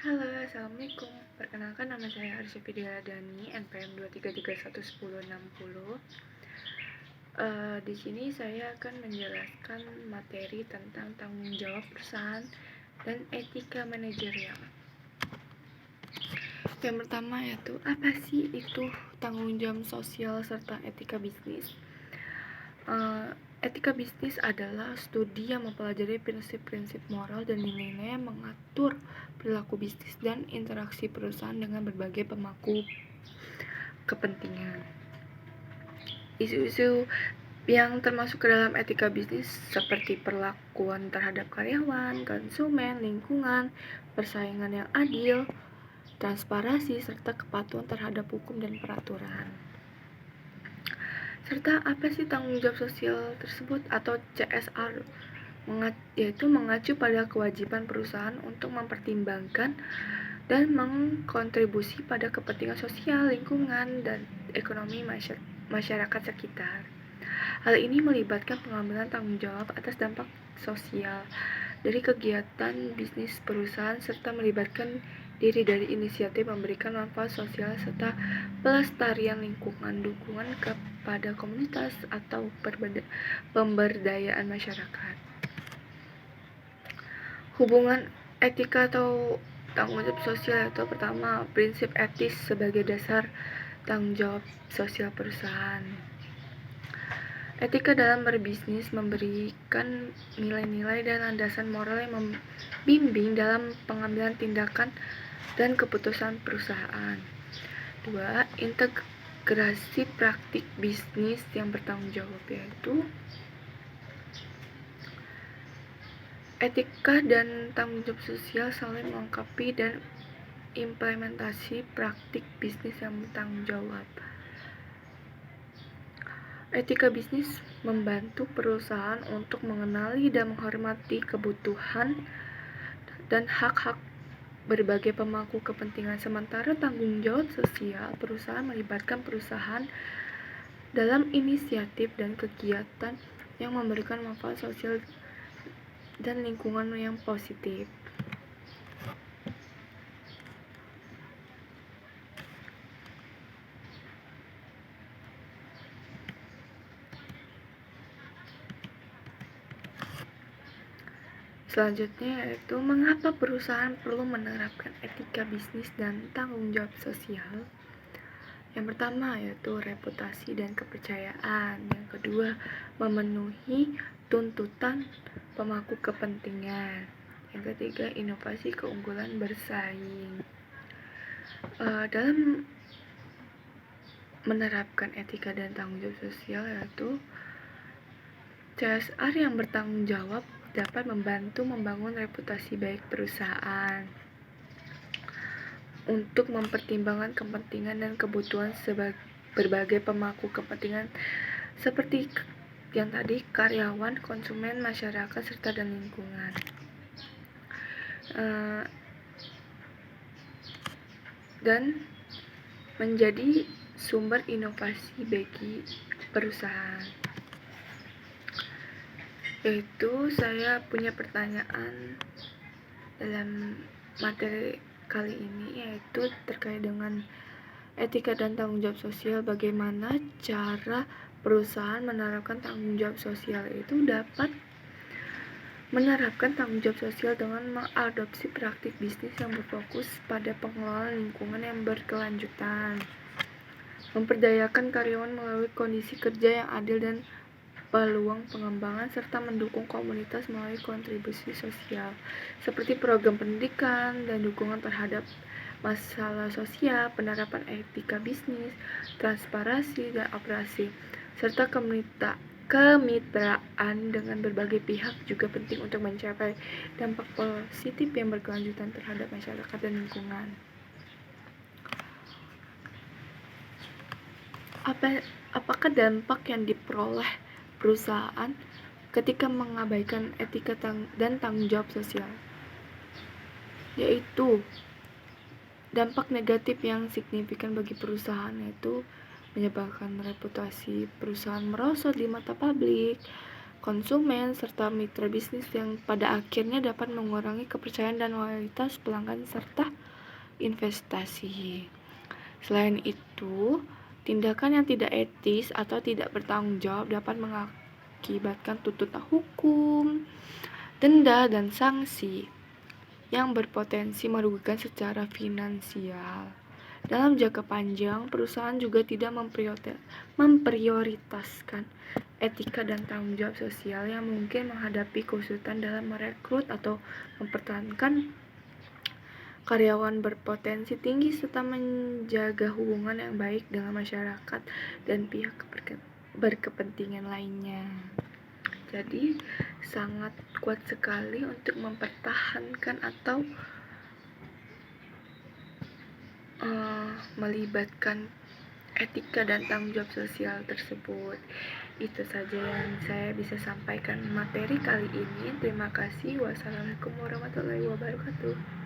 Halo, assalamualaikum. Perkenalkan, nama saya Arsy Dani, NPM 233111060. Di sini saya akan menjelaskan materi tentang tanggung jawab perusahaan dan etika manajerial. Yang pertama yaitu, apa sih itu tanggung jawab sosial serta etika bisnis? Etika bisnis adalah studi yang mempelajari prinsip-prinsip moral dan nilai-nilai yang mengatur perilaku bisnis dan interaksi perusahaan dengan berbagai pemangku kepentingan. Isu-isu yang termasuk ke dalam etika bisnis seperti perlakuan terhadap karyawan, konsumen, lingkungan, persaingan yang adil, transparansi, serta kepatuhan terhadap hukum dan peraturan. Serta apa sih tanggung jawab sosial tersebut atau CSR? Yaitu mengacu pada kewajiban perusahaan untuk mempertimbangkan dan mengkontribusi pada kepentingan sosial, lingkungan, dan ekonomi masyarakat sekitar. Hal ini melibatkan pengambilan tanggung jawab atas dampak sosial dari kegiatan bisnis perusahaan serta melibatkan diri dari inisiatif memberikan manfaat sosial serta pelestarian lingkungan, dukungan kepada komunitas atau pemberdayaan masyarakat. Hubungan etika atau tanggung jawab sosial itu pertama, prinsip etis sebagai dasar tanggung jawab sosial perusahaan. Etika dalam berbisnis memberikan nilai-nilai dan landasan moral yang membimbing dalam pengambilan tindakan dan keputusan perusahaan. 2. Integrasi praktik bisnis yang bertanggung jawab, yaitu etika dan tanggung jawab sosial saling melengkapi dan implementasi praktik bisnis yang bertanggung jawab. Etika bisnis membantu perusahaan untuk mengenali dan menghormati kebutuhan dan hak-hak berbagai pemangku kepentingan, sementara tanggung jawab sosial perusahaan melibatkan perusahaan dalam inisiatif dan kegiatan yang memberikan manfaat sosial dan lingkungan yang positif. Selanjutnya yaitu mengapa perusahaan perlu menerapkan etika bisnis dan tanggung jawab sosial. Yang pertama yaitu reputasi dan kepercayaan. Yang kedua, memenuhi tuntutan pemangku kepentingan. Yang ketiga, inovasi keunggulan bersaing. Dalam menerapkan etika dan tanggung jawab sosial yaitu CSR yang bertanggung jawab dapat membantu membangun reputasi baik perusahaan untuk mempertimbangkan kepentingan dan kebutuhan berbagai pemangku kepentingan seperti yang tadi, karyawan, konsumen, masyarakat, serta dan lingkungan. Dan menjadi sumber inovasi bagi perusahaan. Yaitu saya punya pertanyaan dalam materi kali ini, yaitu terkait dengan etika dan tanggung jawab sosial. Bagaimana cara perusahaan menerapkan tanggung jawab sosial? Itu dapat menerapkan tanggung jawab sosial dengan mengadopsi praktik bisnis yang berfokus pada pengelolaan lingkungan yang berkelanjutan, memperdayakan karyawan melalui kondisi kerja yang adil dan peluang pengembangan, serta mendukung komunitas melalui kontribusi sosial seperti program pendidikan dan dukungan terhadap masalah sosial, penerapan etika bisnis, transparansi dan operasi, serta kemitraan dengan berbagai pihak juga penting untuk mencapai dampak positif yang berkelanjutan terhadap masyarakat dan lingkungan. Apakah dampak yang diperoleh perusahaan ketika mengabaikan etika dan tanggung jawab sosial? Yaitu dampak negatif yang signifikan bagi perusahaan, yaitu menyebabkan reputasi perusahaan merosot di mata publik, konsumen, serta mitra bisnis yang pada akhirnya dapat mengurangi kepercayaan dan loyalitas pelanggan serta investasi. Selain itu, tindakan yang tidak etis atau tidak bertanggung jawab dapat mengakibatkan tuntutan hukum, denda, dan sanksi yang berpotensi merugikan secara finansial. Dalam jangka panjang, perusahaan juga tidak memprioritaskan etika dan tanggung jawab sosial yang mungkin menghadapi kesulitan dalam merekrut atau mempertahankan karyawan berpotensi tinggi serta menjaga hubungan yang baik dengan masyarakat dan pihak berkepentingan lainnya. Jadi sangat kuat sekali untuk mempertahankan atau melibatkan etika dan tanggung jawab sosial tersebut. Itu saja yang saya bisa sampaikan materi kali ini. Terima kasih. Wassalamualaikum warahmatullahi wabarakatuh.